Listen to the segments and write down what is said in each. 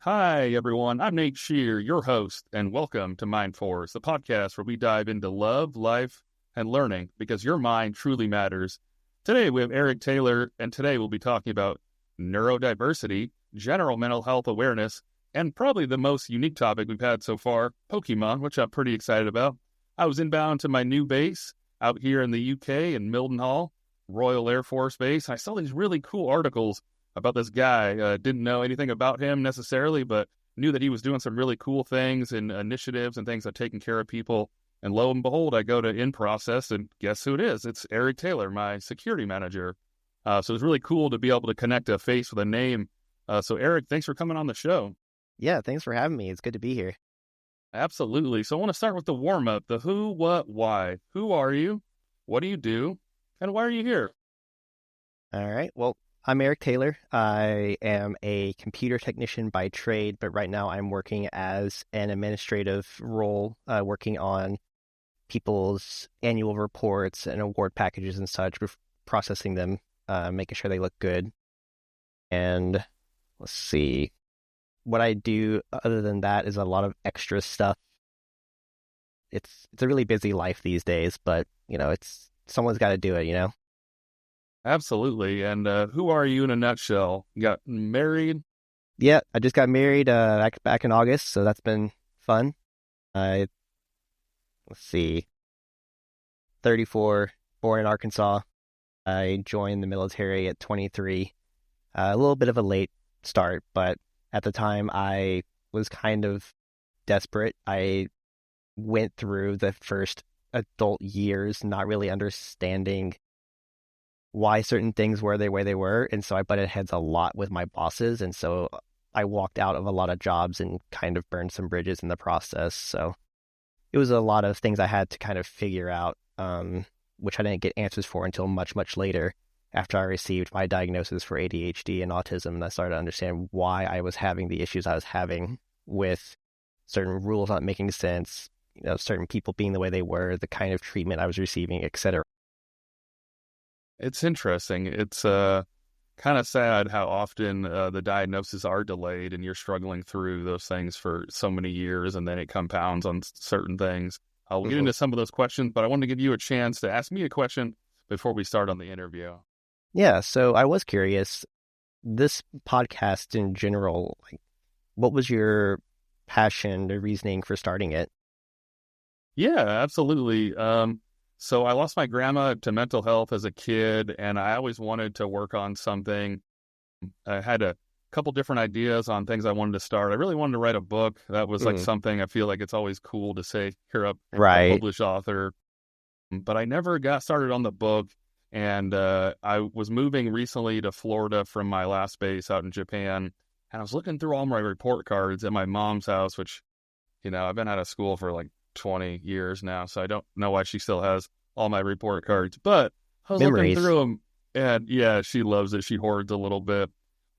Hi, everyone. I'm Nate Shear, your host, and welcome to Mind Force, the podcast where we dive into love, life, and learning because your mind truly matters. Today, we have Erik Taylor, and today we'll be talking about neurodiversity, general mental health awareness, and probably the most unique topic we've had so far, Pokemon, which I'm pretty excited about. I was inbound to my new base out here in the UK in Mildenhall, Royal Air Force Base. I saw these really cool articles about this guy. Didn't know anything about him necessarily, but knew that he was doing some really cool things and initiatives and things like taking care of people. And lo and behold, I go to In Process, and guess who it is? It's Erik Taylor, my security manager. So it's really cool to be able to connect a face with a name. So Erik, thanks for coming on the show. Yeah, thanks for having me. It's good to be here. Absolutely. So I want to start with the warm-up, the who, what, why. Who are you? What do you do? And why are you here? All right. Well, I'm Erik Taylor. I am a computer technician by trade, but right now I'm working as an administrative role, working on people's annual reports and award packages and such, processing them, making sure they look good. And let's see, what I do other than that is a lot of extra stuff. It's a really busy life these days, but it's someone's got to do it. Absolutely. And who are you in a nutshell? You got married? Yeah, I just got married back in August, so that's been fun. Let's see, 34, born in Arkansas. I joined the military at 23. A little bit of a late start, but at the time I was kind of desperate. I went through the first adult years not really understanding why certain things were the way they were, and so I butted heads a lot with my bosses, and so I walked out of a lot of jobs and kind of burned some bridges in the process. So it was a lot of things I had to kind of figure out, which I didn't get answers for until much, much later after I received my diagnosis for ADHD and autism, and I started to understand why I was having the issues I was having with certain rules not making sense, certain people being the way they were, the kind of treatment I was receiving, etc. It's interesting. It's kind of sad how often the diagnoses are delayed and you're struggling through those things for so many years, and then it compounds on certain things. We'll get into some of those questions, but I wanted to give you a chance to ask me a question before we start on the interview. Yeah, so I was curious, this podcast in general, what was your passion or reasoning for starting it? Yeah, absolutely. So I lost my grandma to mental health as a kid, and I always wanted to work on something. I had a couple different ideas on things I wanted to start. I really wanted to write a book. That was like something I feel like it's always cool to say you're a published author. But I never got started on the book, and I was moving recently to Florida from my last base out in Japan, and I was looking through all my report cards at my mom's house, which, I've been out of school for like 20 years now, so I don't know why she still has all my report cards, but I was looking through them, and yeah, she loves it. She hoards a little bit,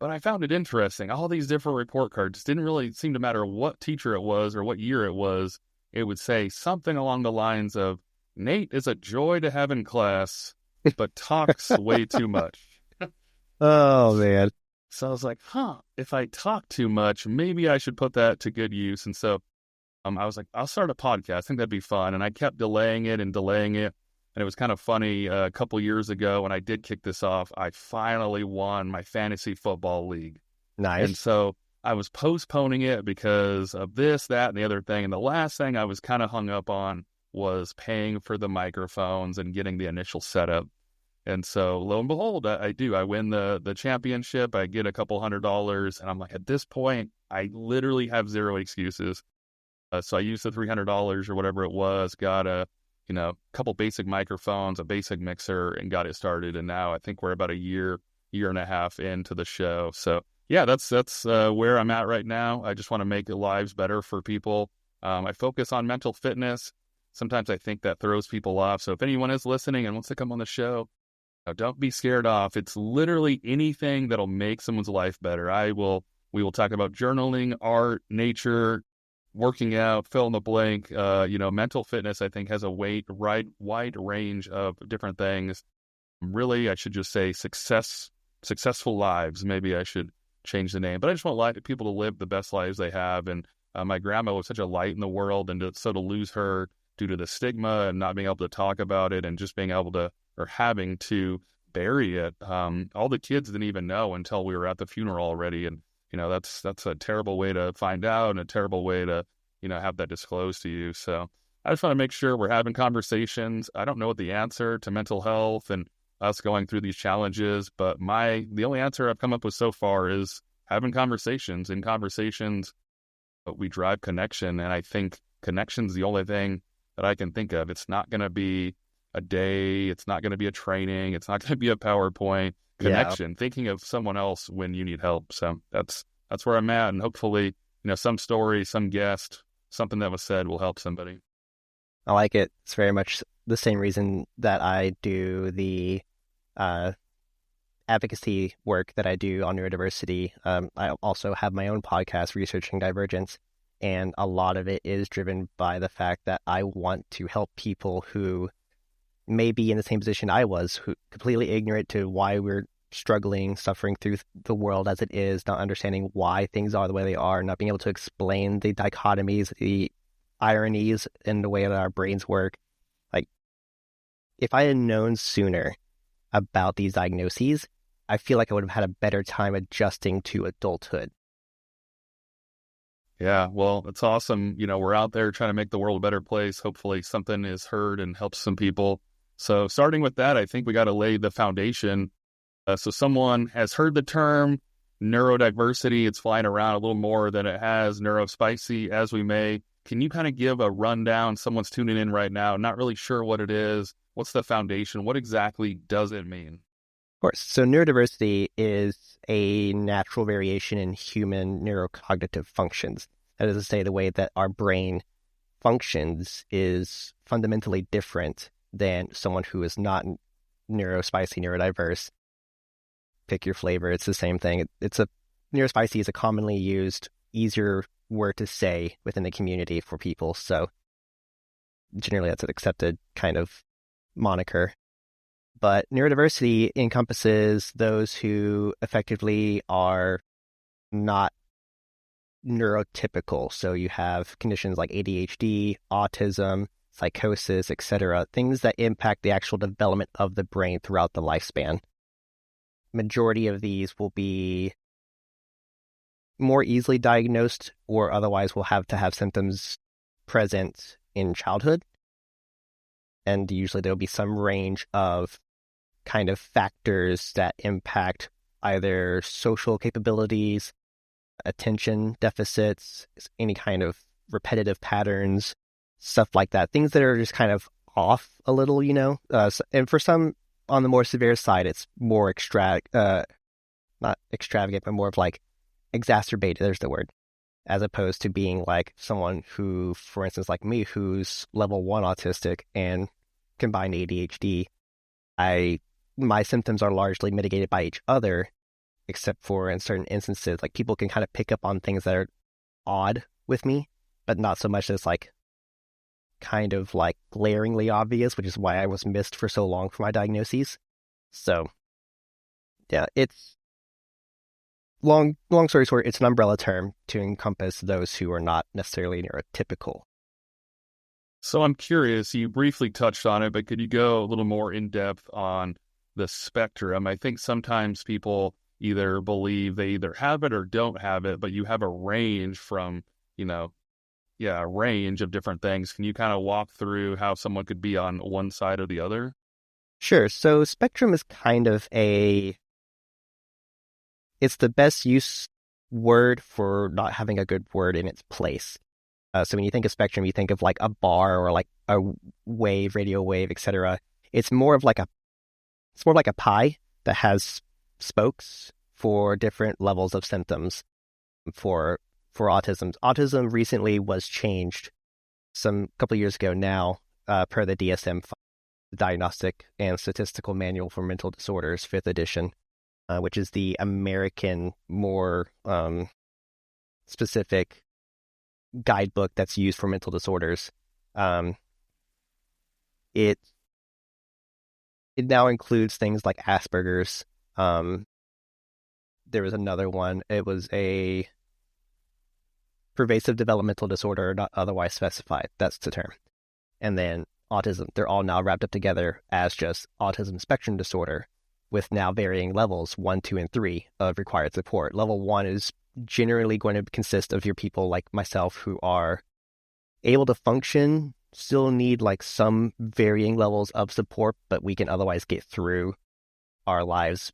but I found it interesting. All these different report cards didn't really seem to matter what teacher it was or what year it was. It would say something along the lines of, Nate is a joy to have in class, but talks way too much. Oh, man. So I was like, if I talk too much, maybe I should put that to good use. And so I was like, I'll start a podcast. I think that'd be fun. And I kept delaying it. And it was kind of funny. A couple years ago, when I did kick this off, I finally won my fantasy football league. Nice. And so I was postponing it because of this, that, and the other thing. And the last thing I was kind of hung up on was paying for the microphones and getting the initial setup. And so lo and behold, I do. I win the championship. I get a couple $100. And I'm like, at this point, I literally have zero excuses. So I used the $300 or whatever it was, got a couple basic microphones, a basic mixer, and got it started. And now I think we're about a year and a half into the show. So yeah, that's where I'm at right now. I just want to make lives better for people. I focus on mental fitness. Sometimes I think that throws people off. So if anyone is listening and wants to come on the show, don't be scared off. It's literally anything that'll make someone's life better. We will talk about journaling, art, nature, working out, fill in the blank. Mental fitness, I think, has a wide range of different things. Really, I should just say successful lives. Maybe I should change the name. But I just want people to live the best lives they have. And my grandma was such a light in the world, and to lose her due to the stigma and not being able to talk about it and just being able to, or having to bury it. All the kids didn't even know until we were at the funeral already. And, that's a terrible way to find out, and a terrible way to, have that disclosed to you. So I just want to make sure we're having conversations. I don't know what the answer to mental health and us going through these challenges, but the only answer I've come up with so far is having conversations. In conversations, we drive connection. And I think connection's the only thing that I can think of. It's not going to be a day. It's not going to be a training. It's not going to be a PowerPoint. Connection, thinking of someone else when you need help. So that's where I'm at. And hopefully, some story, some guest, something that was said will help somebody. I like it. It's very much the same reason that I do the advocacy work that I do on neurodiversity. I also have my own podcast, Researching Divergence, and a lot of it is driven by the fact that I want to help people who may be in the same position I was, who completely ignorant to why we're struggling, suffering through the world as it is, not understanding why things are the way they are, not being able to explain the dichotomies, the ironies in the way that our brains work. Like, if I had known sooner about these diagnoses, I feel like I would have had a better time adjusting to adulthood. Yeah, well, it's awesome. We're out there trying to make the world a better place. Hopefully something is heard and helps some people. So starting with that, I think we got to lay the foundation. So someone has heard the term neurodiversity. It's flying around a little more than it has neurospicy, as we may. Can you kind of give a rundown? Someone's tuning in right now, not really sure what it is. What's the foundation? What exactly does it mean? Of course. So neurodiversity is a natural variation in human neurocognitive functions. That is to say, the way that our brain functions is fundamentally different than someone who is not neurospicy, neurodiverse. Pick your flavor. It's the same thing. Neurospicy is a commonly used, easier word to say within the community for people. So generally that's an accepted kind of moniker. But neurodiversity encompasses those who effectively are not neurotypical. So you have conditions like ADHD, autism, psychosis, etc., things that impact the actual development of the brain throughout the lifespan. Majority of these will be more easily diagnosed, or otherwise will have to have symptoms present in childhood. And usually there'll be some range of kind of factors that impact either social capabilities, attention deficits, any kind of repetitive patterns, stuff like that. Things that are just kind of off a little, and for some on the more severe side, it's more not extravagant, but more of like exacerbated, there's the word, as opposed to being like someone who, for instance, like me, who's level 1 autistic and combined ADHD. My symptoms are largely mitigated by each other, except for in certain instances, like people can kind of pick up on things that are odd with me, but not so much as like kind of like glaringly obvious, which is why I was missed for so long for my diagnoses. So yeah, it's long story short, it's an umbrella term to encompass those who are not necessarily neurotypical. So I'm curious, you briefly touched on it, but could you go a little more in depth on the spectrum? I think sometimes people either believe they either have it or don't have it, but you have a range from, a range of different things. Can you kind of walk through how someone could be on one side or the other? Sure. So spectrum is kind of it's the best use word for not having a good word in its place. So when you think of spectrum, you think of like a bar or like a wave, radio wave, etc. It's more like a pie that has spokes for different levels of symptoms for autism. Autism recently was changed some couple of years ago now, per the DSM, the Diagnostic and Statistical Manual for Mental Disorders, 5th edition, which is the American, more specific guidebook that's used for mental disorders. It now includes things like Asperger's, there was another one. It was a pervasive developmental disorder, not otherwise specified. That's the term. And then autism. They're all now wrapped up together as just autism spectrum disorder, with now varying levels 1, 2, and 3 of required support. Level 1 is generally going to consist of your people like myself who are able to function, still need like some varying levels of support, but we can otherwise get through our lives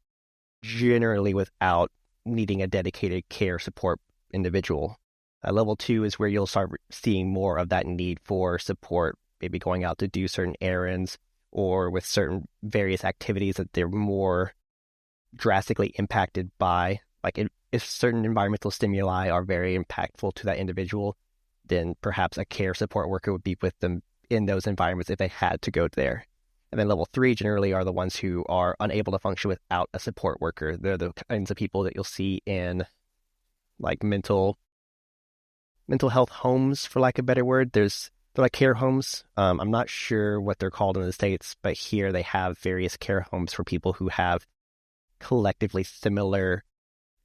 generally without needing a dedicated care support individual. Level 2 is where you'll start seeing more of that need for support, maybe going out to do certain errands or with certain various activities that they're more drastically impacted by. Like if certain environmental stimuli are very impactful to that individual, then perhaps a care support worker would be with them in those environments if they had to go there. And then level 3 generally are the ones who are unable to function without a support worker. They're the kinds of people that you'll see in like mental health homes, for lack of a better word. They're like care homes. I'm not sure what they're called in the States, but here they have various care homes for people who have collectively similar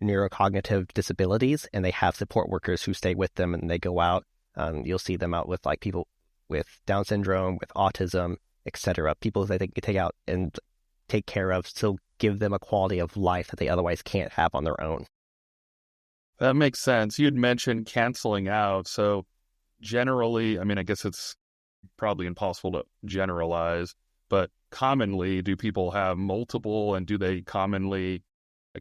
neurocognitive disabilities, and they have support workers who stay with them and they go out. You'll see them out with like people with Down syndrome, with autism, etc. People that they can take out and take care of, still give them a quality of life that they otherwise can't have on their own. That makes sense. You'd mentioned canceling out. So generally, I mean, I guess it's probably impossible to generalize, but commonly, do people have multiple, and do they commonly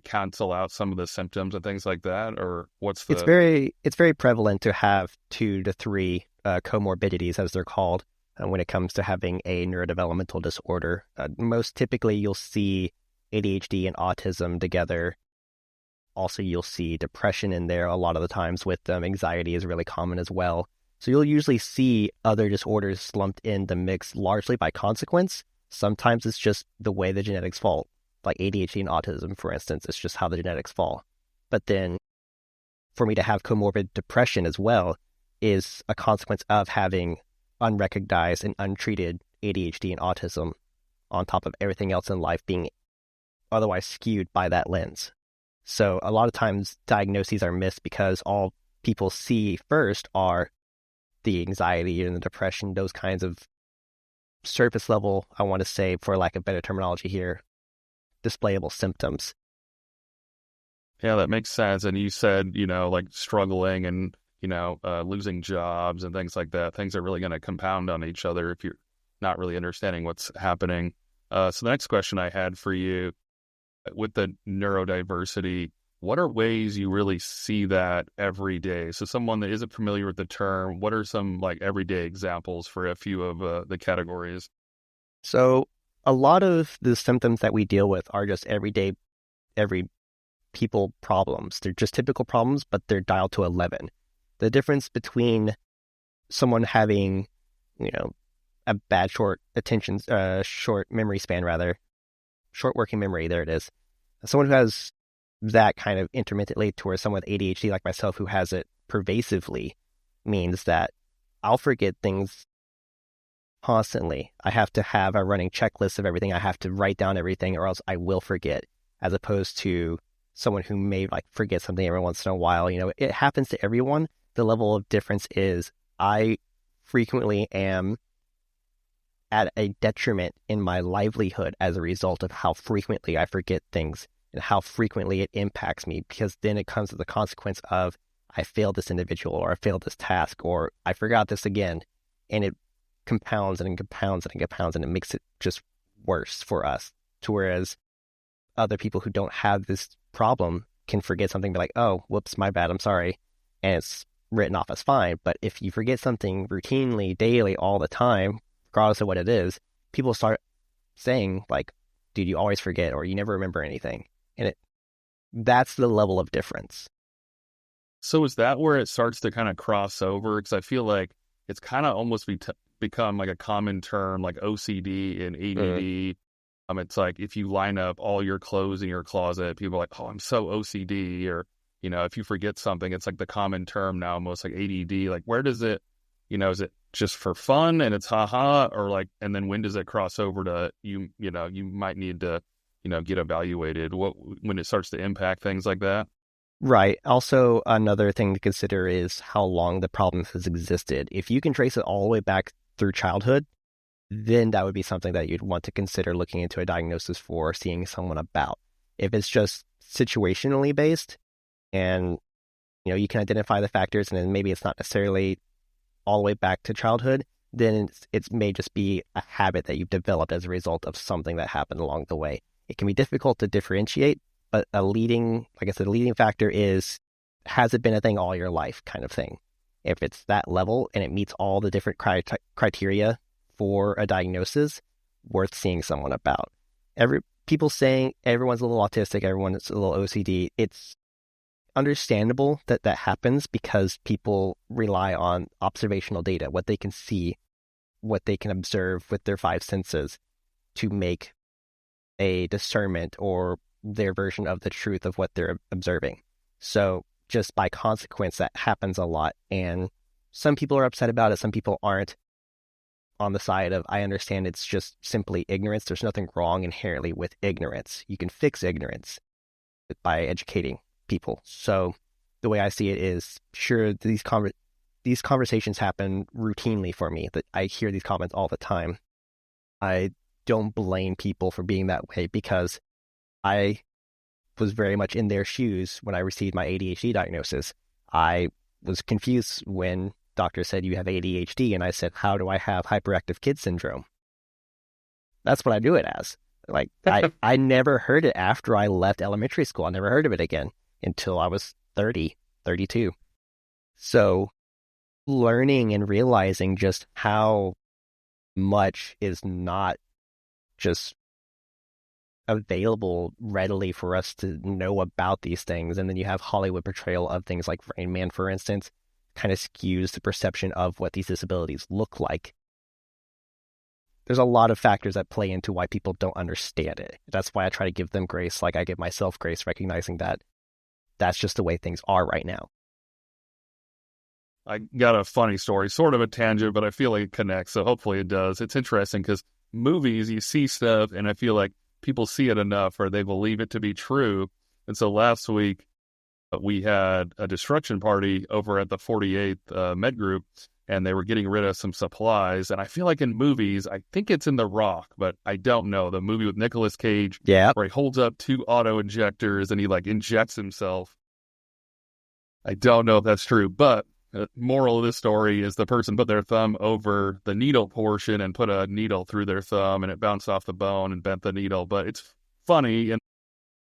cancel out some of the symptoms and things like that? Or what's the... It's very prevalent to have 2 to 3 comorbidities, as they're called, when it comes to having a neurodevelopmental disorder. Most typically, you'll see ADHD and autism together. Also, you'll see depression in there a lot of the times with them. Anxiety is really common as well. So you'll usually see other disorders lumped in the mix largely by consequence. Sometimes it's just the way the genetics fall. Like ADHD and autism, for instance, it's just how the genetics fall. But then for me to have comorbid depression as well is a consequence of having unrecognized and untreated ADHD and autism on top of everything else in life being otherwise skewed by that lens. So a lot of times diagnoses are missed because all people see first are the anxiety and the depression, those kinds of surface level, I want to say, for lack of better terminology here, displayable symptoms. Yeah, that makes sense. And you said, like struggling and, losing jobs and things like that. Things are really going to compound on each other if you're not really understanding what's happening. So the next question I had for you, with the neurodiversity, what are ways you really see that every day? So someone that isn't familiar with the term, what are some like everyday examples for a few of the categories? So a lot of the symptoms that we deal with are just every people problems. They're just typical problems, but they're dialed to 11. The difference between someone having, a bad short memory span, rather, short working memory, there it is. Someone who has that kind of intermittently, towards someone with ADHD like myself who has it pervasively, means that I'll forget things constantly. I have to have a running checklist of everything. I have to write down everything or else I will forget, as opposed to someone who may like forget something every once in a while. It happens to everyone. The level of difference is I frequently am at a detriment in my livelihood as a result of how frequently I forget things and how frequently it impacts me, because then it comes to the consequence of I failed this individual, or I failed this task, or I forgot this again, and it compounds and compounds and compounds, and it makes it just worse for us. To whereas other people who don't have this problem can forget something, be like, oh, whoops, my bad, I'm sorry, and it's written off as fine. But if you forget something routinely, daily, all the time, regardless of what it is, people start saying like, dude, you always forget, or you never remember anything. And that's the level of difference. So is that where it starts to kind of cross over? Because I feel like it's kind of almost become like a common term, like OCD and ADD. It's like if you line up all your clothes in your closet, people are like, oh, I'm so OCD. Or, if you forget something, it's like the common term now, almost like ADD. Like, where does it, is it just for fun and it's haha, or like, and then when does it cross over to you might need to, get evaluated? When it starts to impact things like that? Right. Also, another thing to consider is how long the problem has existed. If you can trace it all the way back through childhood, then that would be something that you'd want to consider looking into a diagnosis for, seeing someone about. If it's just situationally based and you can identify the factors and then maybe it's not necessarily all the way back to childhood, then it may just be a habit that you've developed as a result of something that happened along the way. It can be difficult to differentiate, but like I said, a leading factor is, has it been a thing all your life kind of thing? If it's that level and it meets all the different criteria for a diagnosis, worth seeing someone about. People saying everyone's a little autistic, everyone's a little OCD, it's understandable that that happens because people rely on observational data, what they can see, what they can observe with their five senses to make a discernment or their version of the truth of what they're observing. So just by consequence, that happens a lot. And some people are upset about it. Some people aren't. On the side of, I understand it's just simply ignorance. There's nothing wrong inherently with ignorance. You can fix ignorance by educating people. So the way I see it is, sure, these conversations happen routinely for me. That I hear these comments all the time. I don't blame people for being that way because I was very much in their shoes when I received my ADHD diagnosis. I was confused when doctor said you have ADHD, and I said, how do I have hyperactive kid syndrome? That's what I knew it as. Like, I never heard it after I left elementary school. I never heard of it again until I was 30, 32. So learning and realizing just how much is not just available readily for us to know about these things. And then you have Hollywood portrayal of things like Rain Man, for instance, kind of skews the perception of what these disabilities look like. There's a lot of factors that play into why people don't understand it. That's why I try to give them grace, like I give myself grace, recognizing that that's just the way things are right now. I got a funny story, sort of a tangent, but I feel like it connects, so hopefully it does. It's interesting because movies, you see stuff, and I feel like people see it enough or they believe it to be true. And so last week, we had a destruction party over at the 48th Med Group, and they were getting rid of some supplies. And I feel like in movies, I think it's in The Rock, but I don't know. The movie with Nicolas Cage, yeah, where he holds up 2 auto injectors and he injects himself. I don't know if that's true, but the moral of this story is the person put their thumb over the needle portion and put a needle through their thumb, and it bounced off the bone and bent the needle. But it's funny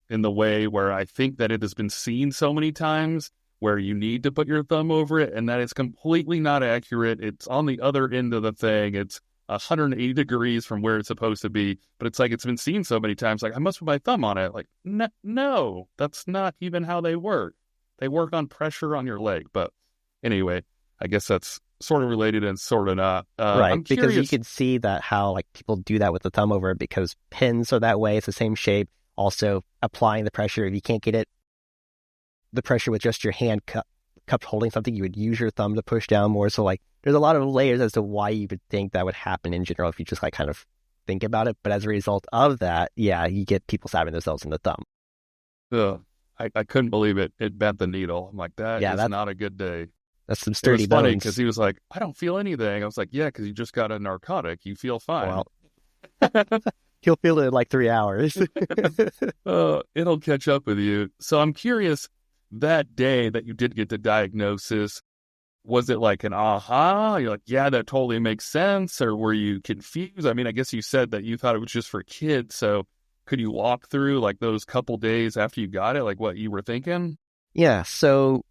in the way where I think that it has been seen so many times where you need to put your thumb over it and that it's completely not accurate. It's on the other end of the thing. It's 180 degrees from where it's supposed to be, but it's been seen so many times. I must put my thumb on it. No, that's not even how they work. They work on pressure on your leg. But anyway, I guess that's sort of related and sort of not. right. I'm because curious. You could see that how people do that with the thumb over it because pins are that way. It's the same shape. Also, applying the pressure, if you can't get the pressure with just your hand cupped holding something, you would use your thumb to push down more. So, there's a lot of layers as to why you would think that would happen in general if you just, kind of think about it. But as a result of that, yeah, you get people stabbing themselves in the thumb. Ugh, I couldn't believe it. It bent the needle. I'm like, that's not a good day. That's some sturdy bones. It was funny bones. because he was like, I don't feel anything. I was like, yeah, because you just got a narcotic. You feel fine. Well, he'll feel it in 3 hours. It'll catch up with you. So I'm curious, that day that you did get the diagnosis, was it like an aha? You're like, yeah, that totally makes sense. Or were you confused? I mean, I guess you said that you thought it was just for kids. So could you walk through those couple days after you got it, what you were thinking? Yeah. So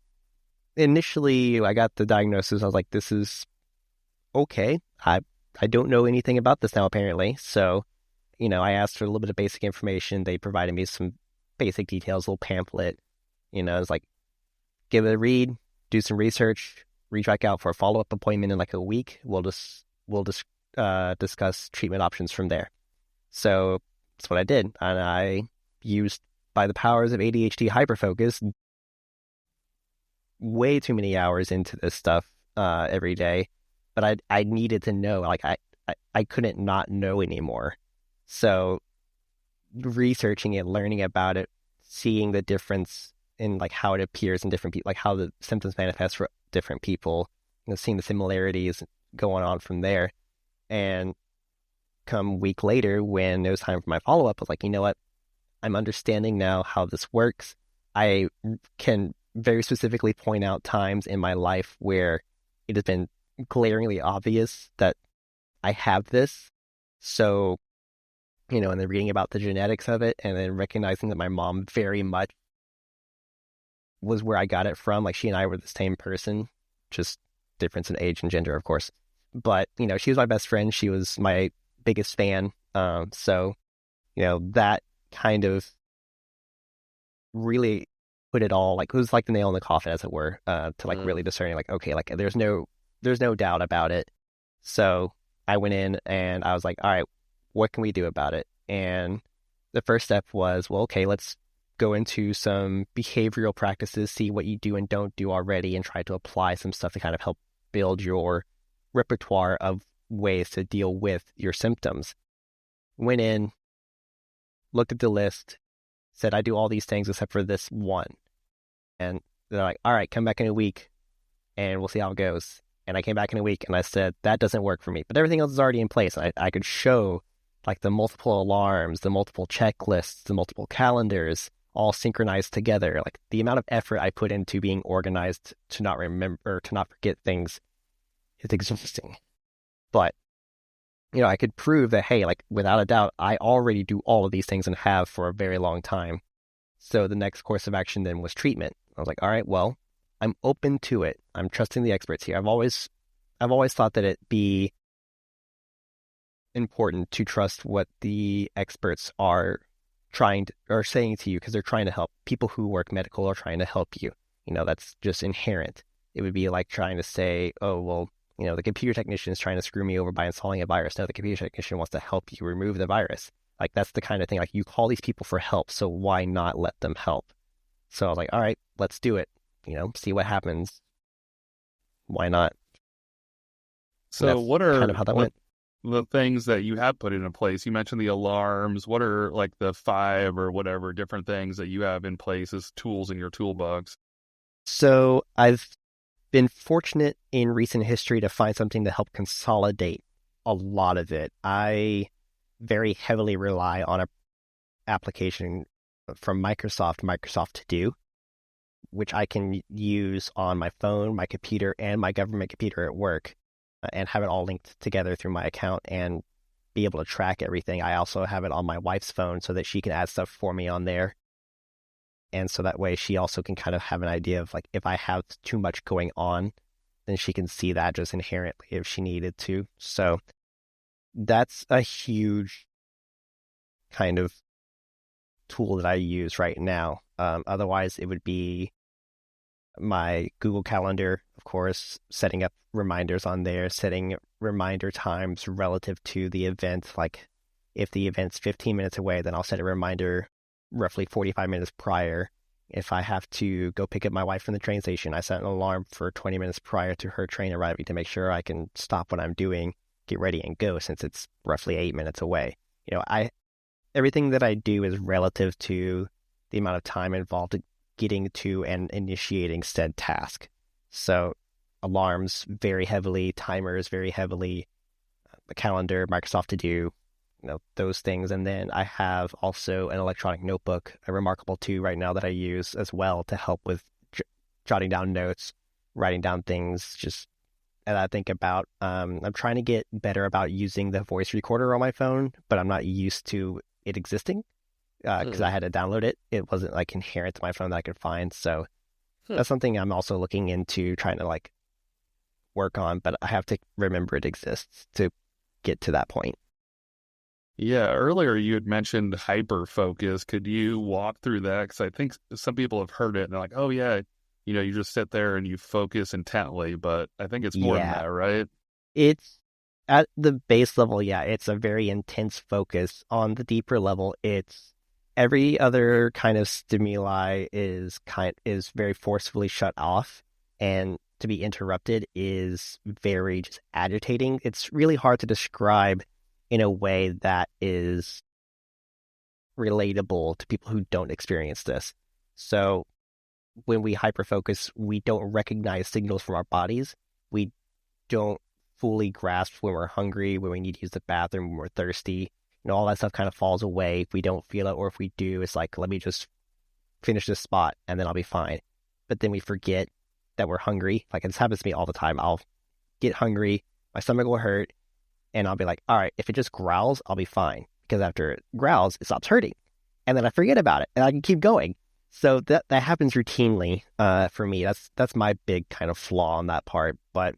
initially I got the diagnosis. I was like, this is okay. I don't know anything about this now, apparently. So, I asked for a little bit of basic information. They provided me some basic details, a little pamphlet. It's like, give it a read, do some research, reach back out for a follow-up appointment in a week. We'll discuss treatment options from there. So that's what I did. And I used, by the powers of ADHD hyperfocus, way too many hours into this stuff every day. But I needed to know, I couldn't not know anymore. So researching it, learning about it, seeing the difference in like how it appears in different people, like how the symptoms manifest for different people, seeing the similarities going on from there. And come a week later, when it was time for my follow up, I was like, you know what? I'm understanding now how this works. I can very specifically point out times in my life where it has been glaringly obvious that I have this. So, and then reading about the genetics of it and then recognizing that my mom very much was where I got it from. Like she and I were the same person, just difference in age and gender, of course. But, she was my best friend. She was my biggest fan. So, that kind of really put it all, like, it was like the nail in the coffin, as it were, to like really discerning, like, okay, like there's no doubt about it. So I went in and I was like, all right, what can we do about it? And the first step was, well, okay, let's go into some behavioral practices, see what you do and don't do already, and try to apply some stuff to kind of help build your repertoire of ways to deal with your symptoms. Went in, looked at the list, said I do all these things except for this one. And they're like, all right, come back in a week and we'll see how it goes. And I came back in a week and I said, that doesn't work for me. But everything else is already in place. I could show like the multiple alarms, the multiple checklists, the multiple calendars, all synchronized together. Like the amount of effort I put into being organized to not remember, to not forget things is exhausting. But, I could prove that, hey, like without a doubt, I already do all of these things and have for a very long time. So the next course of action then was treatment. I was like, all right, well, I'm open to it. I'm trusting the experts here. I've always thought that it'd be important to trust what the experts are saying to you, because they're trying to help. People who work medical are trying to help you. That's just inherent. It would be like trying to say, oh, well, the computer technician is trying to screw me over by installing a virus. No, the computer technician wants to help you remove the virus. Like, that's the kind of thing, like, you call these people for help, so why not let them help? So I was like, all right, let's do it. See what happens. Why not? And So that's what kind are of how that went. the things that you have put into place? You mentioned the alarms. What are like the 5 or whatever different things that you have in place as tools in your toolbox? So I've been fortunate in recent history to find something to help consolidate a lot of it. I very heavily rely on an application from Microsoft To Do, which I can use on my phone, my computer, and my government computer at work, and have it all linked together through my account and be able to track everything. I also have it on my wife's phone so that she can add stuff for me on there. And so that way she also can kind of have an idea of like, if I have too much going on, then she can see that just inherently if she needed to. So that's a huge kind of tool that I use right now. Otherwise, it would be my Google Calendar, of course, setting up reminders on there, setting reminder times relative to the event. Like if the event's 15 minutes away, then I'll set a reminder roughly 45 minutes prior. If I have to go pick up my wife from the train station, I set an alarm for 20 minutes prior to her train arriving to make sure I can stop what I'm doing, get ready, and go, since it's roughly 8 minutes away. Everything that I do is relative to the amount of time involved in getting to and initiating said task. So alarms very heavily, timers very heavily, the calendar, Microsoft To Do, those things. And then I have also an electronic notebook, a Remarkable 2 right now, that I use as well to help with jotting down notes, writing down things, just that I think about. I'm trying to get better about using the voice recorder on my phone, but I'm not used to it existing because I had to download it. It wasn't like inherent to my phone that I could find. So that's something I'm also looking into trying to like work on, but I have to remember it exists to get to that point. Yeah, earlier you had mentioned hyper focus. Could you walk through that? Because I think some people have heard it and they're like, oh, yeah, you just sit there and you focus intently, but I think it's more than Yeah, that, right? it's at the base level. Yeah, it's a very intense focus. On the deeper level, it's every other kind of stimuli is very forcefully shut off, and to be interrupted is very just agitating. It's really hard to describe in a way that is relatable to people who don't experience this. So when we hyperfocus, we don't recognize signals from our bodies. We don't fully grasp when we're hungry, when we need to use the bathroom, when we're thirsty. All that stuff kind of falls away if we don't feel it, or if we do, it's like, let me just finish this spot and then I'll be fine. But then we forget that we're hungry. Like, this happens to me all the time. I'll get hungry, my stomach will hurt, and I'll be like, all right, if it just growls, I'll be fine. Because after it growls, it stops hurting. And then I forget about it and I can keep going. So that happens routinely for me. That's my big kind of flaw on that part. But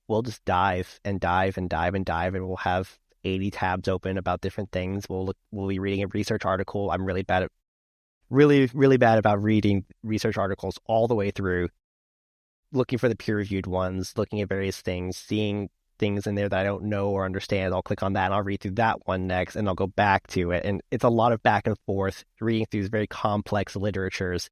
we'll just dive and dive and dive and dive, and we'll have 80 tabs open about different things. We'll be reading a research article. I'm really bad about reading research articles all the way through, looking for the peer-reviewed ones, looking at various things, seeing things in there that I don't know or understand. I'll click on that and I'll read through that one next, and I'll go back to it. And it's a lot of back and forth, reading through these very complex literatures,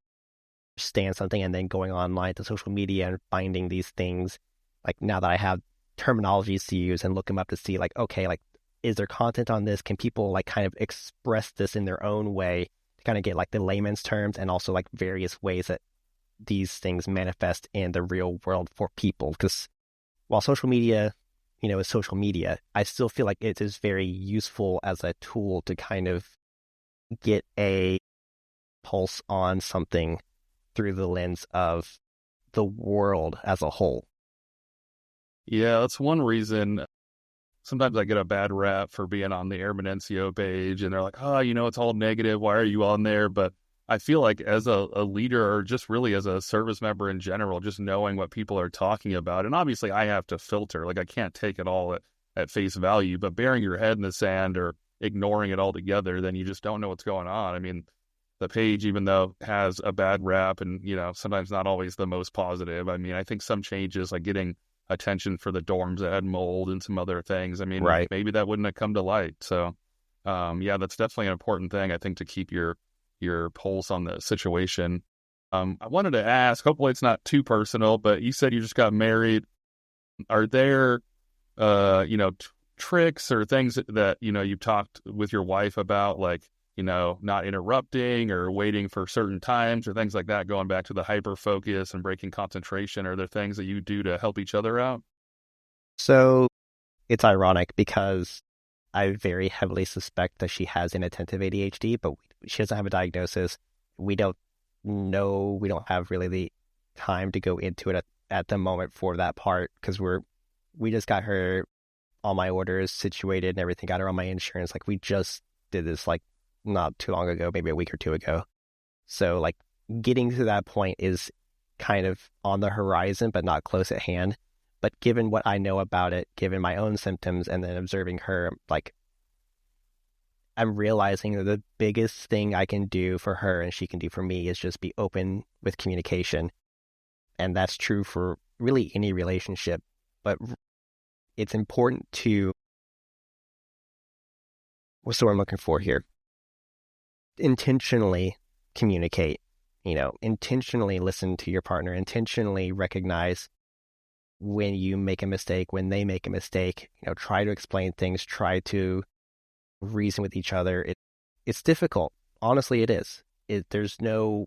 understand something, and then going online to social media and finding these things. Like, now that I have terminologies to use and look them up to see, like, okay, like, is there content on this? Can people like kind of express this in their own way to kind of get like the layman's terms, and also like various ways that these things manifest in the real world for people? Because while social media, is social media, I still feel like it is very useful as a tool to kind of get a pulse on something through the lens of the world as a whole. Yeah, that's one reason. Sometimes I get a bad rap for being on the Air Menencio page, and they're like, oh, it's all negative. Why are you on there? But I feel like as a leader, or just really as a service member in general, just knowing what people are talking about. And obviously I have to filter, like, I can't take it all at face value, but burying your head in the sand or ignoring it altogether, then you just don't know what's going on. I mean, the page, even though it has a bad rap and, sometimes not always the most positive. I mean, I think some changes, like getting attention for the dorms that had mold and some other things, I mean, right, maybe that wouldn't have come to light. So yeah, that's definitely an important thing, I think, to keep your pulse on the situation. I wanted to ask, hopefully it's not too personal, but you said you just got married. Are there tricks or things that you've talked with your wife about, like not interrupting or waiting for certain times or things like that, going back to the hyper focus and breaking concentration? Are there things that you do to help each other out? So it's ironic because I very heavily suspect that she has inattentive ADHD, but she doesn't have a diagnosis. We don't know. We don't have really the time to go into it at the moment for that part, because we just got her all my orders situated and everything, got her on my insurance. Like, we just did this like not too long ago, maybe a week or two ago. So like getting to that point is kind of on the horizon, but not close at hand. But given what I know about it, given my own symptoms, and then observing her, like, I'm realizing that the biggest thing I can do for her and she can do for me is just be open with communication. And that's true for really any relationship. But it's important to, what's the word I'm looking for here? Intentionally communicate, intentionally listen to your partner, intentionally recognize when you make a mistake, when they make a mistake, try to explain things, try to reason with each other. It's difficult. Honestly, it is. There's no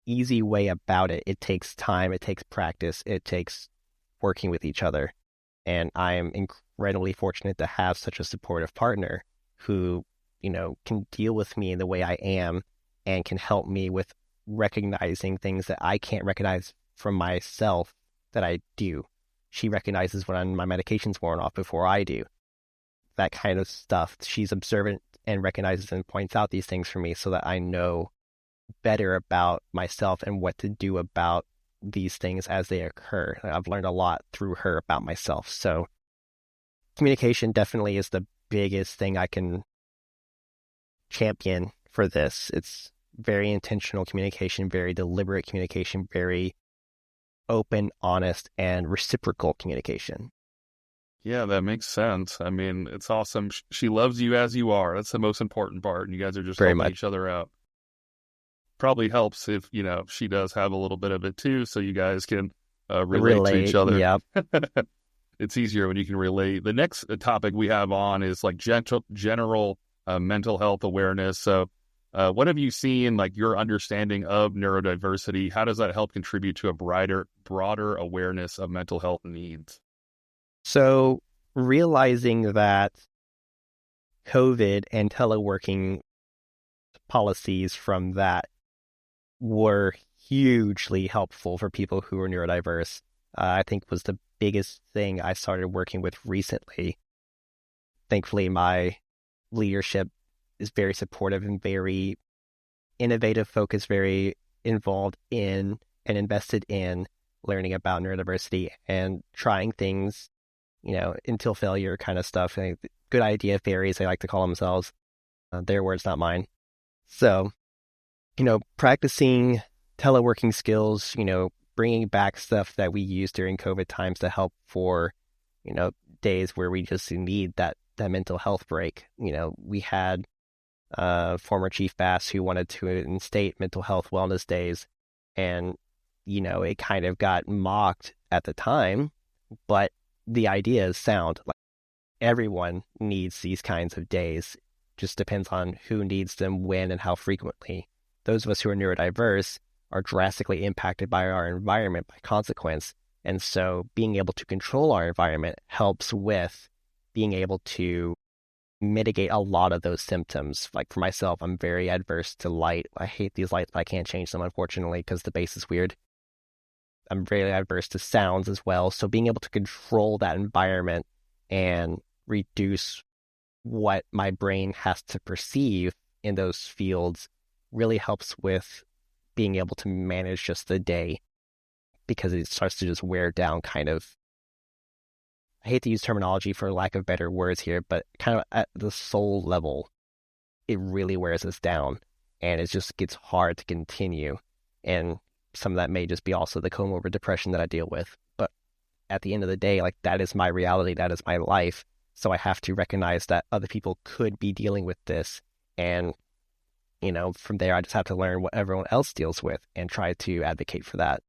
easy way about it. It takes time. It takes practice. It takes working with each other. And I am incredibly fortunate to have such a supportive partner who, can deal with me in the way I am and can help me with recognizing things that I can't recognize from myself that I do. She recognizes when my medication's worn off before I do. That kind of stuff. She's observant and recognizes and points out these things for me so that I know better about myself and what to do about these things as they occur. I've learned a lot through her about myself. So communication definitely is the biggest thing I can champion for this. It's very intentional communication, very deliberate communication, very open, honest, and reciprocal communication. Yeah, that makes sense. I mean, it's awesome. She loves you as you are. That's the most important part. And you guys are just helping each other out. Probably helps if, she does have a little bit of it too, so you guys can relate to each other. Yep. It's easier when you can relate. The next topic we have on is like general mental health awareness. So What have you seen, like your understanding of neurodiversity? How does that help contribute to a broader awareness of mental health needs? So realizing that COVID and teleworking policies from that were hugely helpful for people who are neurodiverse, I think was the biggest thing I started working with recently. Thankfully, my leadership is very supportive and very innovative, focused, very involved in and invested in learning about neurodiversity and trying things, until failure kind of stuff. And good idea fairies, they like to call themselves. Their words, not mine. So, practicing teleworking skills, bringing back stuff that we used during COVID times to help for, days where we just need that mental health break. We had former Chief Bass who wanted to instate mental health wellness days, and it kind of got mocked at the time, but the idea is sound. Like, everyone needs these kinds of days. Just depends on who needs them, when, and how frequently. Those of us who are neurodiverse are drastically impacted by our environment by consequence, and so being able to control our environment helps with being able to mitigate a lot of those symptoms. Like for myself, I'm very adverse to light. I hate these lights, but I can't change them, unfortunately, because the bass is weird. I'm very adverse to sounds as well. So being able to control that environment and reduce what my brain has to perceive in those fields really helps with being able to manage just the day, because it starts to just wear down kind of. I hate to use terminology for lack of better words here, but kind of at the soul level, it really wears us down, and it just gets hard to continue. And some of that may just be also the comorbid depression that I deal with. But at the end of the day, like, that is my reality, that is my life. So I have to recognize that other people could be dealing with this. And, from there, I just have to learn what everyone else deals with and try to advocate for that.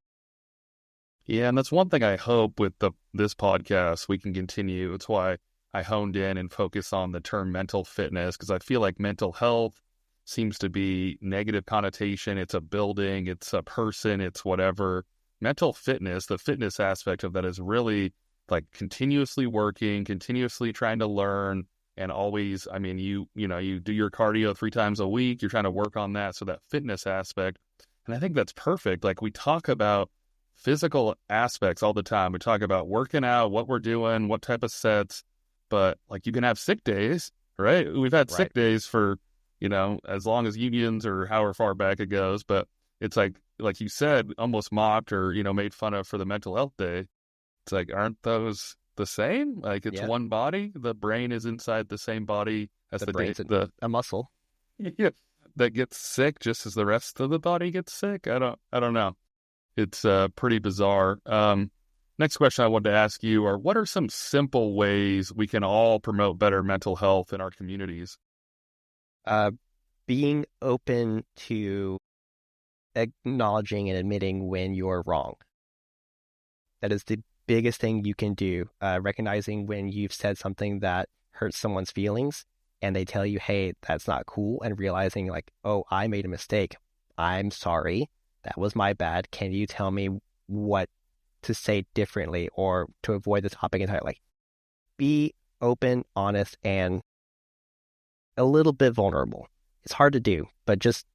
Yeah, and that's one thing I hope with this podcast we can continue. It's why I honed in and focus on the term mental fitness, because I feel like mental health seems to be negative connotation. It's a building, it's a person, it's whatever. Mental fitness, the fitness aspect of that is really like continuously working, continuously trying to learn, and always, you do your cardio 3 times a week, you're trying to work on that. So that fitness aspect, and I think that's perfect. Like, we talk about physical aspects all the time. We talk about working out, what we're doing, what type of sets, but like, you can have sick days, right? We've had sick days for, as long as unions or however far back it goes, but it's like you said, almost mocked or, made fun of for the mental health day. It's like, aren't those the same? Like, it's one body. The brain is inside the same body as the brain's a muscle. Yeah, that gets sick just as the rest of the body gets sick. I don't know. It's pretty bizarre. Next question I wanted to ask you are, what are some simple ways we can all promote better mental health in our communities? Being open to acknowledging and admitting when you're wrong. That is the biggest thing you can do. Recognizing when you've said something that hurts someone's feelings and they tell you, hey, that's not cool, and realizing like, oh, I made a mistake. I'm sorry. That was my bad. Can you tell me what to say differently or to avoid the topic entirely? Like, be open, honest, and a little bit vulnerable. It's hard to do, but just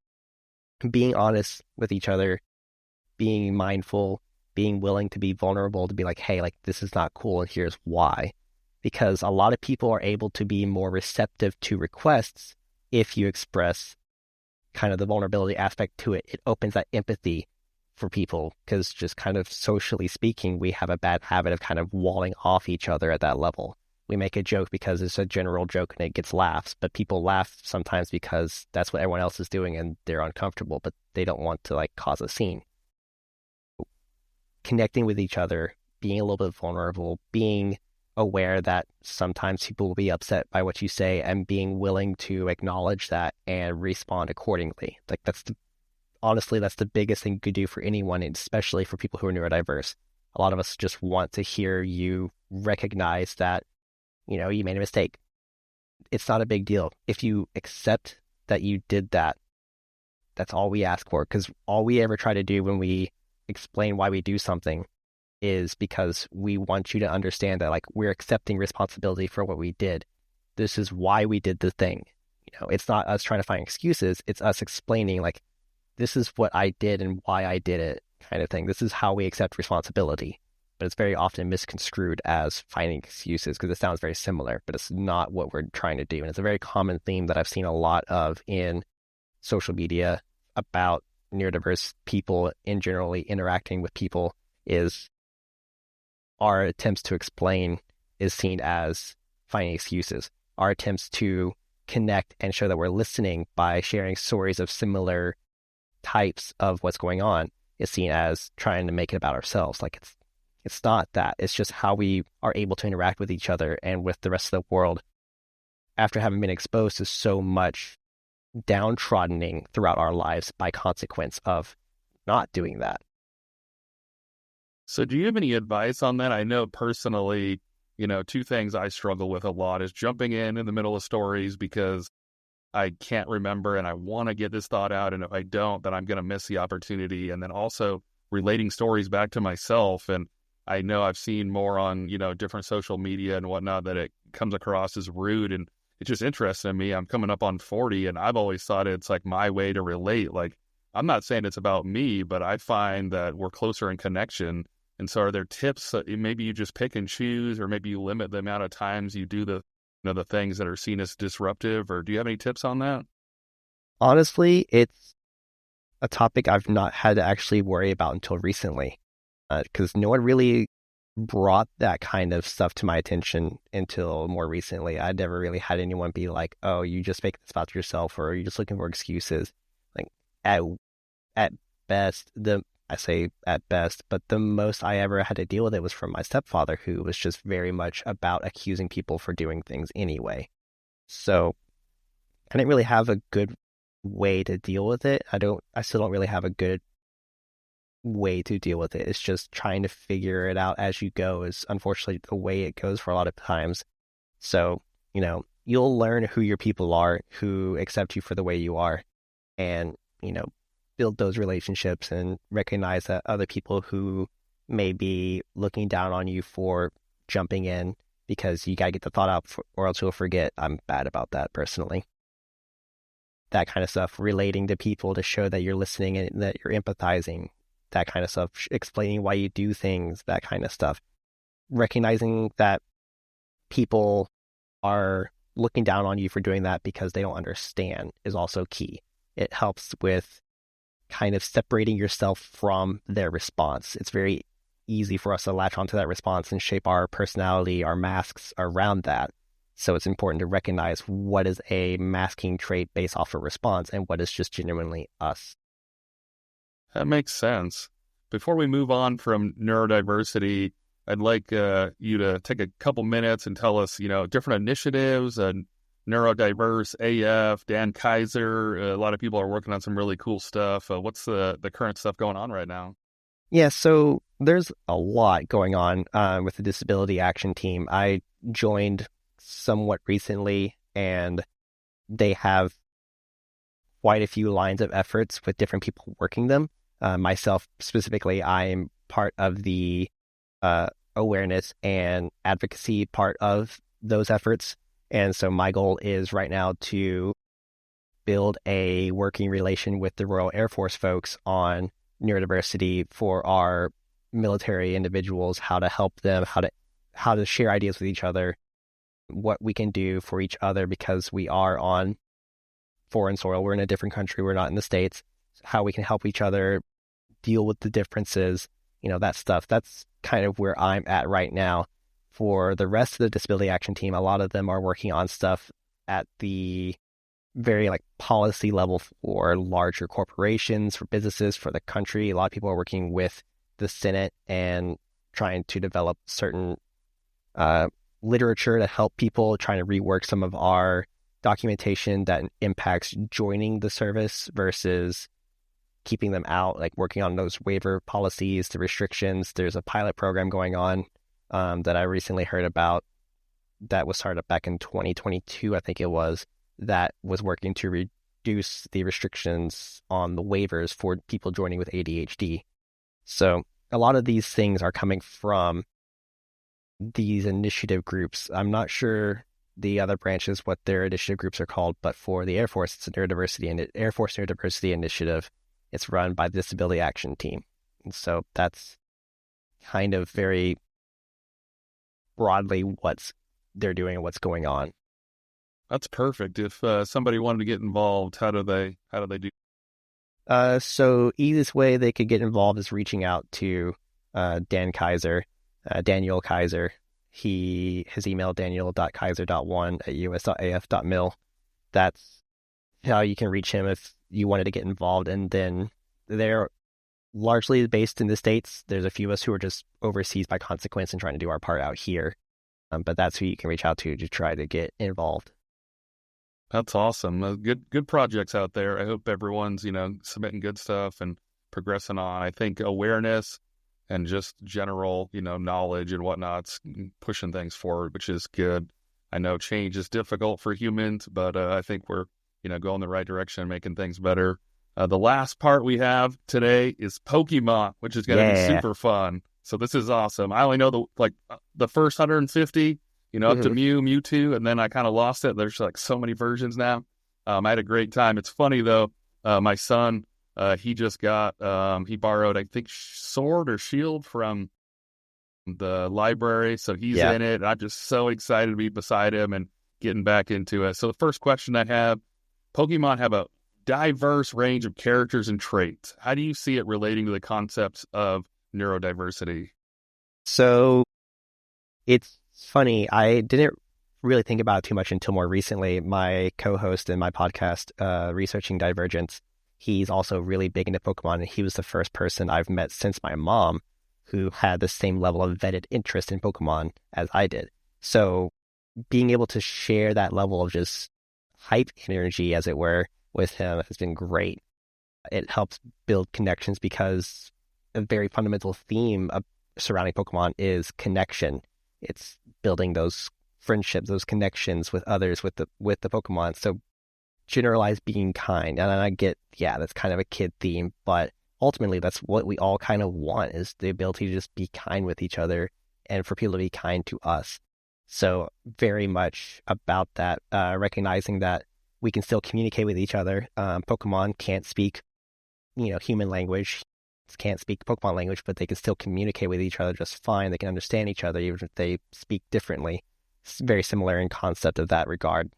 being honest with each other, being mindful, being willing to be vulnerable, to be like, hey, like, this is not cool and here's why. Because a lot of people are able to be more receptive to requests if you express kind of the vulnerability aspect to it. It opens that empathy for people, because just kind of socially speaking, we have a bad habit of kind of walling off each other at that level. We make a joke because it's a general joke and it gets laughs, but people laugh sometimes because that's what everyone else is doing and they're uncomfortable, but they don't want to like cause a scene. Connecting with each other, being a little bit vulnerable, being aware that sometimes people will be upset by what you say, and being willing to acknowledge that and respond accordingly. Like, honestly, that's the biggest thing you could do for anyone, and especially for people who are neurodiverse. A lot of us just want to hear you recognize that, you made a mistake. It's not a big deal. If you accept that you did that, That's all we ask for, because all we ever try to do when we explain why we do something is because we want you to understand that like we're accepting responsibility for what we did. This is why we did the thing. It's not us trying to find excuses. It's us explaining like, this is what I did and why I did it, kind of thing. This is how we accept responsibility. But it's very often misconstrued as finding excuses because it sounds very similar, but it's not what we're trying to do. And it's a very common theme that I've seen a lot of in social media about neurodiverse people in generally interacting with people is our attempts to explain is seen as finding excuses. Our attempts to connect and show that we're listening by sharing stories of similar types of what's going on is seen as trying to make it about ourselves. Like it's not that. It's just how we are able to interact with each other and with the rest of the world after having been exposed to so much downtroddening throughout our lives by consequence of not doing that. So do you have any advice on that? I know personally, two things I struggle with a lot is jumping in the middle of stories because I can't remember and I want to get this thought out. And if I don't, then I'm going to miss the opportunity. And then also relating stories back to myself. And I know I've seen more on, different social media and whatnot that it comes across as rude. And it's just interesting to me. I'm coming up on 40 and I've always thought it's like my way to relate. Like, I'm not saying it's about me, but I find that we're closer in connection. And so are there tips that maybe you just pick and choose, or maybe you limit the amount of times you do the things that are seen as disruptive, or do you have any tips on that? Honestly, it's a topic I've not had to actually worry about until recently, because no one really brought that kind of stuff to my attention until more recently. I'd never really had anyone be like, oh, you just make this about yourself, or you're just looking for excuses. Like at best, I say at best, but the most I ever had to deal with it was from my stepfather, who was just very much about accusing people for doing things anyway. So I didn't really have a good way to deal with it. I still don't really have a good way to deal with it. It's just trying to figure it out as you go is unfortunately the way it goes for a lot of times. So, you'll learn who your people are, who accept you for the way you are, and, build those relationships and recognize that other people who may be looking down on you for jumping in because you got to get the thought out or else you'll forget. I'm bad about that personally. That kind of stuff, relating to people to show that you're listening and that you're empathizing, that kind of stuff, explaining why you do things, that kind of stuff. Recognizing that people are looking down on you for doing that because they don't understand is also key. It helps with kind of separating yourself from their response. It's very easy for us to latch onto that response and shape our personality, our masks around that. So it's important to recognize what is a masking trait based off a response and what is just genuinely us. That makes sense. Before we move on from neurodiversity, I'd like you to take a couple minutes and tell us, different initiatives and Neurodiverse, AF, Dan Kaiser. A lot of people are working on some really cool stuff. What's the current stuff going on right now? Yeah, so there's a lot going on with the Disability Action Team. I joined somewhat recently, and they have quite a few lines of efforts with different people working them. Myself specifically, I'm part of the awareness and advocacy part of those efforts. And so my goal is right now to build a working relation with the Royal Air Force folks on neurodiversity for our military individuals, how to help them, how to share ideas with each other, what we can do for each other because we are on foreign soil. We're in a different country. We're not in the States. How we can help each other deal with the differences, that stuff. That's kind of where I'm at right now. For the rest of the Disability Action Team, a lot of them are working on stuff at the very policy level for larger corporations, for businesses, for the country. A lot of people are working with the Senate and trying to develop certain literature to help people, trying to rework some of our documentation that impacts joining the service versus keeping them out, working on those waiver policies, the restrictions. There's a pilot program going on that I recently heard about that was started back in 2022, I think it was, that was working to reduce the restrictions on the waivers for people joining with ADHD. So a lot of these things are coming from these initiative groups. I'm not sure the other branches what their initiative groups are called, but for the Air Force, it's an Air Force Neurodiversity Initiative. It's run by the Disability Action Team. And so that's kind of very broadly what's they're doing and what's going on. That's perfect. If somebody wanted to get involved, how do they do? So easiest way they could get involved is reaching out to Daniel Kaiser. His email daniel.kaiser.1@us.af.mil. That's how you can reach him if you wanted to get involved. And then they're largely based in the States. There's a few of us who are just overseas by consequence and trying to do our part out here. But that's who you can reach out to try to get involved. That's awesome. Good projects out there. I hope everyone's, submitting good stuff and progressing on. I think awareness and just general, knowledge and whatnot's pushing things forward, which is good. I know change is difficult for humans, but I think we're, going the right direction and making things better. The last part we have today is Pokemon, which is going to be super fun. So this is awesome. I only know the first 150, up to Mewtwo, and then I kind of lost it. There's so many versions now. I had a great time. It's funny though. My son, he just got, he borrowed, I think, Sword or Shield from the library. So he's in it. And I'm just so excited to be beside him and getting back into it. So the first question I have, Pokemon have a diverse range of characters and traits. How do you see it relating to the concepts of neurodiversity? So it's funny. I didn't really think about it too much until more recently. My co-host in my podcast, Researching Divergence, he's also really big into Pokemon, and he was the first person I've met since my mom who had the same level of vetted interest in Pokemon as I did. So being able to share that level of just hype energy, as it were, with him has been great. It helps build connections because a very fundamental theme of surrounding Pokemon is connection. It's building those friendships, those connections with others, with the Pokemon. So generalize being kind. And I get, that's kind of a kid theme, but ultimately that's what we all kind of want, is the ability to just be kind with each other and for people to be kind to us. So very much about that, recognizing that we can still communicate with each other. Pokemon can't speak, human language, can't speak Pokemon language, but they can still communicate with each other just fine. They can understand each other even if they speak differently. It's very similar in concept of that regard.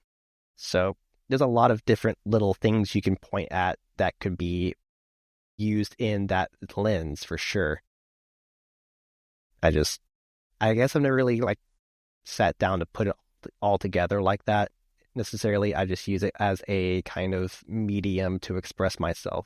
So there's a lot of different little things you can point at that could be used in that lens for sure. I guess I've never really sat down to put it all together like that necessarily. I just use it as a kind of medium to express myself.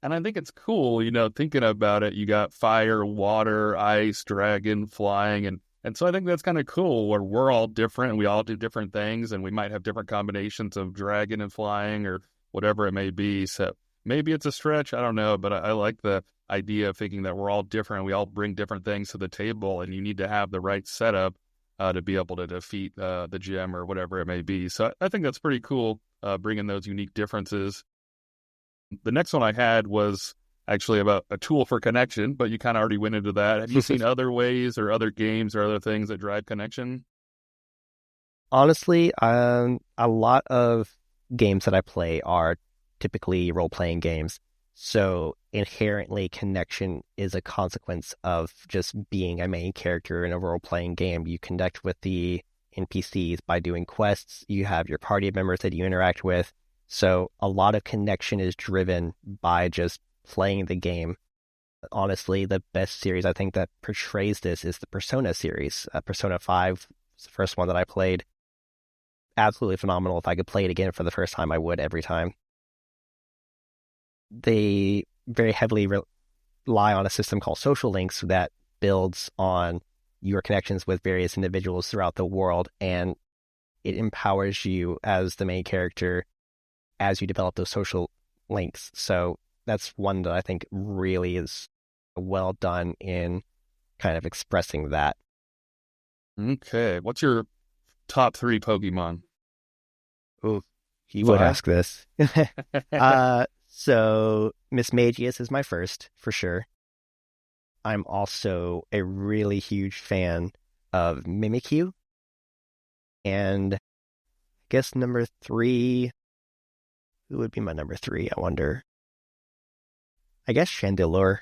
And I think it's cool, thinking about it. You got fire, water, ice, dragon, flying. And so I think that's kind of cool, where we're all different and we all do different things, and we might have different combinations of dragon and flying or whatever it may be. So maybe it's a stretch. I don't know. But I like the idea of thinking that we're all different. We all bring different things to the table, and you need to have the right setup to be able to defeat the gym or whatever it may be. So I think that's pretty cool, bringing those unique differences. The next one I had was actually about a tool for connection, but you kind of already went into that. Have you seen other ways or other games or other things that drive connection? Honestly, a lot of games that I play are typically role-playing games. So inherently, connection is a consequence of just being a main character in a role-playing game. You connect with the NPCs by doing quests. You have your party members that you interact with. So a lot of connection is driven by just playing the game. Honestly, the best series I think that portrays this is the Persona series. Persona 5 was the first one that I played. Absolutely phenomenal. If I could play it again for the first time, I would every time. They very heavily rely on a system called social links that builds on your connections with various individuals throughout the world, and it empowers you as the main character as you develop those social links. So that's one that I think really is well done in kind of expressing that. Okay. What's your top 3 Pokemon? Ooh. You would Five? ask this. So Miss Magius is my first, for sure. I'm also a really huge fan of Mimikyu. And I guess number three, who would be my number three, I wonder? I guess Chandelure.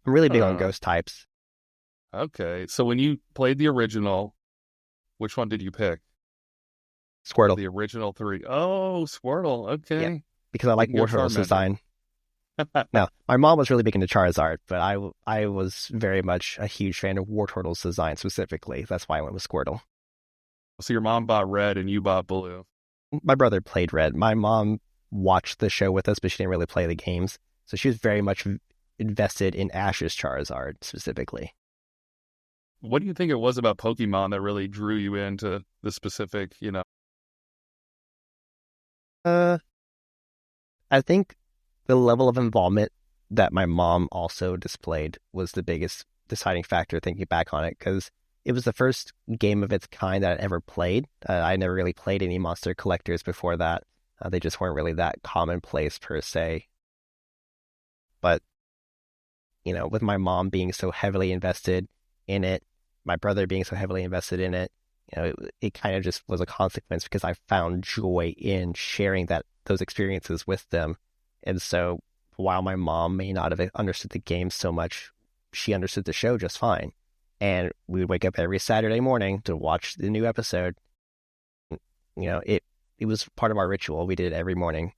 I'm really big on Huh. ghost types. Okay. So when you played the original, which one did you pick? Squirtle. The original three. Oh, Squirtle. Yeah, Okay. because I like Didn't go Wartortle's Charmander. design. Now, my mom was really big into Charizard, but I was very much a huge fan of Wartortle's design specifically. That's why I went with Squirtle. So your mom bought red and you bought blue. My brother played Red. My mom watched the show with us, but she didn't really play the games. So she was very much invested in Ash's Charizard specifically. What do you think it was about Pokemon that really drew you into the specific, Uh, I think the level of involvement that my mom also displayed was the biggest deciding factor thinking back on it, because it was the first game of its kind that I ever played. I never really played any monster collectors before that. They just weren't really that commonplace per se. But, with my mom being so heavily invested in it, my brother being so heavily invested in it, it kind of just was a consequence because I found joy in sharing those experiences with them. And so while my mom may not have understood the game so much, she understood the show just fine. And we would wake up every Saturday morning to watch the new episode. It was part of our ritual. We did it every morning,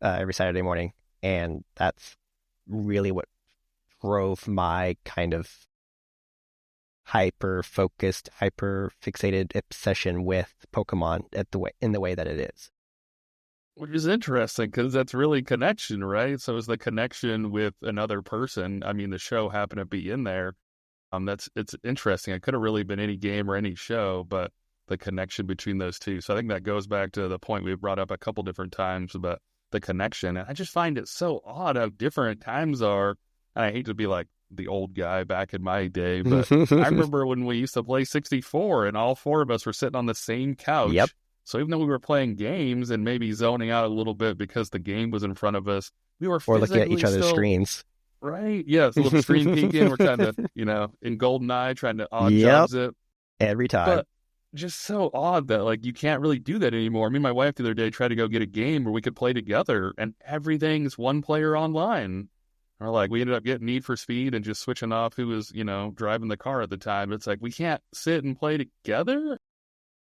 every Saturday morning. And that's really what drove my kind of hyper focused, hyper fixated obsession with Pokemon in the way that it is. which is interesting because that's really connection, right? So it's the connection with another person. I mean, the show happened to be in there. It's interesting. It could have really been any game or any show, but the connection between those two. So I think that goes back to the point we've brought up a couple different times about the connection. And I just find it so odd how different times are. And I hate to be like the old guy back in my day, but I remember when we used to play 64 and all four of us were sitting on the same Yep. couch. So even though we were playing games and maybe zoning out a little bit because the game was in front of us, we were Or looking at each physically other's still screens. right. Yeah, it's a little stream peeking. We're trying to, in GoldenEye, trying to odd Yep. jobs it. Every time. But just so odd that like you can't really do that anymore. Me and my wife the other day tried to go get a game where we could play together and everything's one player online. Or like we ended up getting Need for Speed and just switching off who was, driving the car at the time. It's like we can't sit and play together.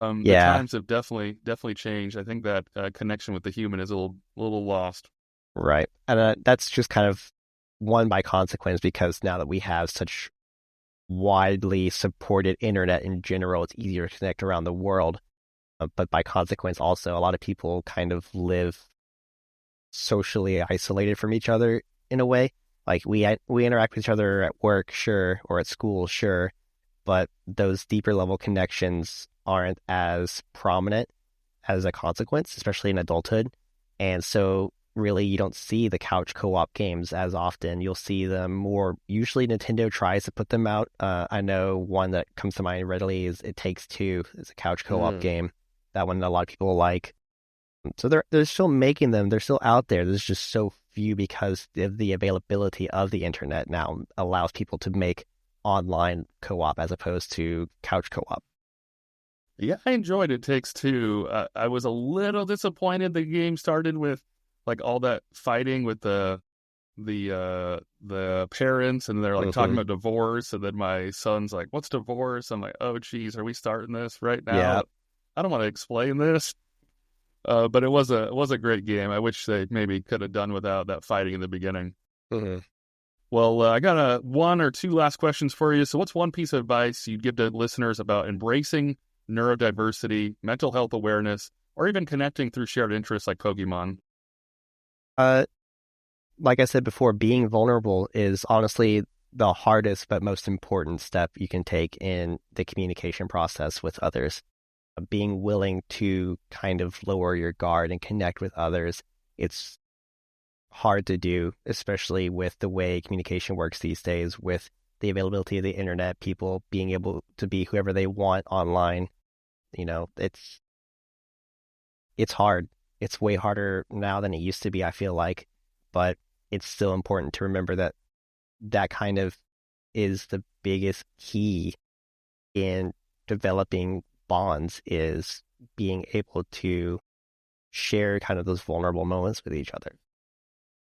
The Yeah. times have definitely changed. I think that connection with the human is a little lost. Right. And that's just kind of one by consequence, because now that we have such widely supported internet in general, it's easier to connect around the world. But by consequence, also, a lot of people kind of live socially isolated from each other in a way. Like we interact with each other at work, sure, or at school, sure, but those deeper level connections aren't as prominent as a consequence, especially in adulthood. And so really you don't see the couch co-op games as often. You'll see them more. Usually Nintendo tries to put them out. I know one that comes to mind readily is It Takes Two. It's a couch co-op game. That one a lot of people like. So they're still making them. They're still out there. There's just so few because of the availability of the internet now allows people to make online co-op as opposed to couch co-op. Yeah, I enjoyed It Takes Two. I was a little disappointed the game started with like all that fighting with the parents, and they're like talking about divorce, and then my son's like, "What's divorce?" I'm like, "Oh, geez, are we starting this right Yeah. now?" I don't want to explain this, but it was a great game. I wish they maybe could have done without that fighting in the beginning. Mm-hmm. Well, I got one or two last questions for you. So, what's one piece of advice you'd give to listeners about embracing neurodiversity, mental health awareness, or even connecting through shared interests like Pokemon? Like I said before, being vulnerable is honestly the hardest but most important step you can take in the communication process with others. Being willing to kind of lower your guard and connect with others, it's hard to do, especially with the way communication works these days, with the availability of the internet, people being able to be whoever they want online. It's hard. It's way harder now than it used to be, I feel like, but it's still important to remember that that kind of is the biggest key in developing bonds, is being able to share kind of those vulnerable moments with each other.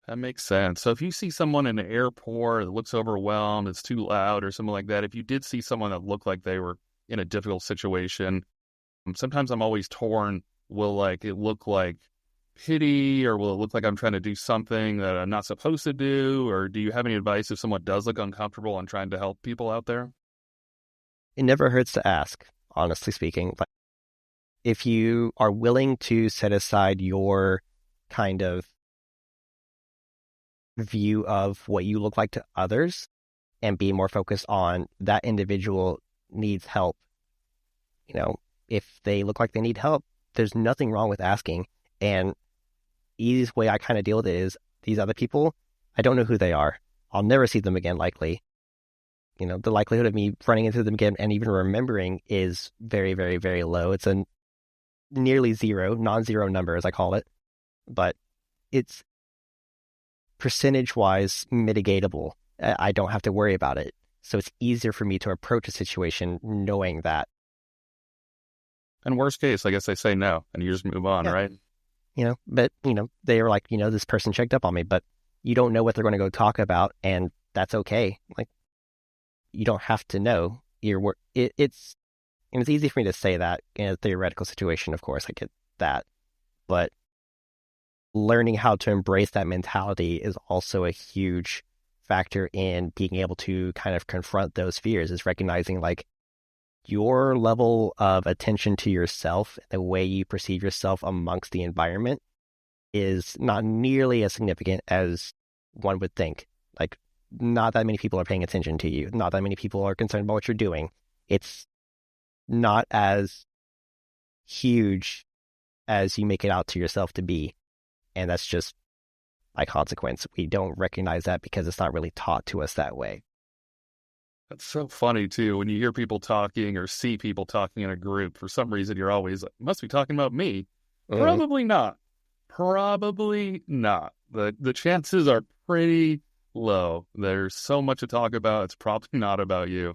That makes sense. So if you see someone in an airport that looks overwhelmed, it's too loud or something like that, if you did see someone that looked like they were in a difficult situation, sometimes I'm always torn. Will like it look like pity, or will it look like I'm trying to do something that I'm not supposed to do? Or do you have any advice if someone does look uncomfortable and trying to help people out there? It never hurts to ask, honestly speaking. Like, if you are willing to set aside your kind of view of what you look like to others and be more focused on that individual needs help, if they look like they need help, there's nothing wrong with asking. And the easiest way I kind of deal with it is, these other people, I don't know who they are. I'll never see them again, likely. The likelihood of me running into them again and even remembering is very, very, very low. It's a nearly zero, non-zero number, as I call it. But it's percentage-wise mitigatable. I don't have to worry about it. So it's easier for me to approach a situation knowing that. And worst case, I guess they say no, and you just move on, Yeah. right? But, they were like, this person checked up on me, but you don't know what they're going to go talk about, and that's okay. Like, you don't have to know. It's easy for me to say that in a theoretical situation, of course, I get that. But learning how to embrace that mentality is also a huge factor in being able to kind of confront those fears, is recognizing like your level of attention to yourself, the way you perceive yourself amongst the environment, is not nearly as significant as one would think. Like, not that many people are paying attention to you. Not that many people are concerned about what you're doing. It's not as huge as you make it out to yourself to be. And that's just by consequence. We don't recognize that because it's not really taught to us that way. That's so funny, too. When you hear people talking or see people talking in a group, for some reason, you're always like, must be talking about me. Mm-hmm. Probably not. Probably not. The chances are pretty low. There's so much to talk about. It's probably not about you.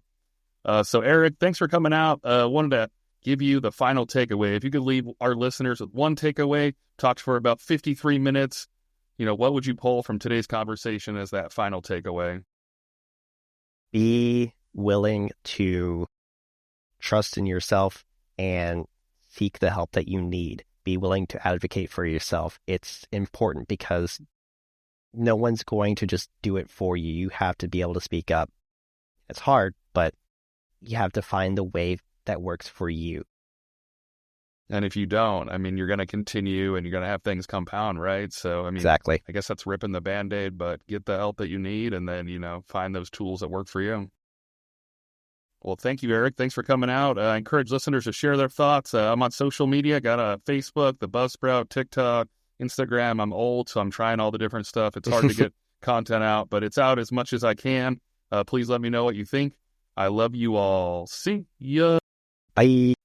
So, Erik, thanks for coming out. Wanted to give you the final takeaway. If you could leave our listeners with one takeaway, talked for about 53 minutes, what would you pull from today's conversation as that final takeaway? Be willing to trust in yourself and seek the help that you need. Be willing to advocate for yourself. It's important because no one's going to just do it for you. You have to be able to speak up. It's hard, but you have to find the way that works for you. And if you don't, you're going to continue and you're going to have things compound, right? So, Exactly. I guess that's ripping the Band-Aid, but get the help that you need and then, find those tools that work for you. Well, thank you, Erik. Thanks for coming out. I encourage listeners to share their thoughts. I'm on social media. Got a Facebook, the Buzzsprout, TikTok, Instagram. I'm old, so I'm trying all the different stuff. It's hard to get content out, but it's out as much as I can. Please let me know what you think. I love you all. See ya. Bye.